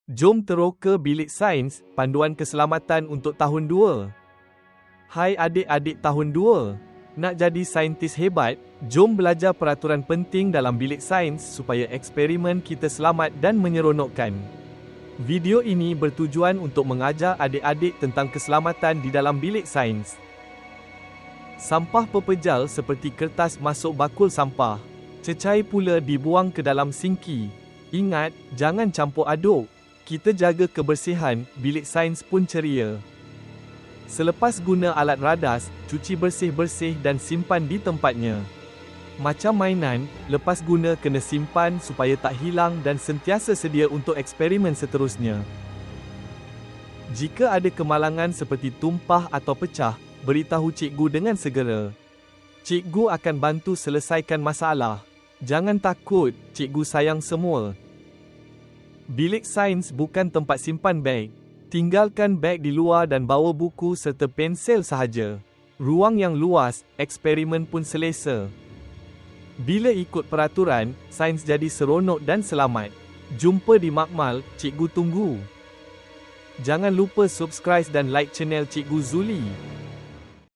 Jom teroka bilik sains, panduan keselamatan untuk tahun 2. Hai adik-adik tahun 2. Nak jadi saintis hebat? Jom belajar peraturan penting dalam bilik sains supaya eksperimen kita selamat dan menyeronokkan. Video ini bertujuan untuk mengajar adik-adik tentang keselamatan di dalam bilik sains. Sampah pepejal seperti kertas masuk bakul sampah. Cecair pula dibuang ke dalam sinki. Ingat, jangan campur aduk. Kita jaga kebersihan, bilik sains pun ceria. Selepas guna alat radas, cuci bersih-bersih dan simpan di tempatnya. Macam mainan, lepas guna kena simpan supaya tak hilang dan sentiasa sedia untuk eksperimen seterusnya. Jika ada kemalangan seperti tumpah atau pecah, beritahu cikgu dengan segera. Cikgu akan bantu selesaikan masalah. Jangan takut, cikgu sayang semua. Bilik sains bukan tempat simpan beg. Tinggalkan beg di luar dan bawa buku serta pensel sahaja. Ruang yang luas, eksperimen pun selesa. Bila ikut peraturan, sains jadi seronok dan selamat. Jumpa di makmal, cikgu tunggu. Jangan lupa subscribe dan like channel Cikgu Zuli.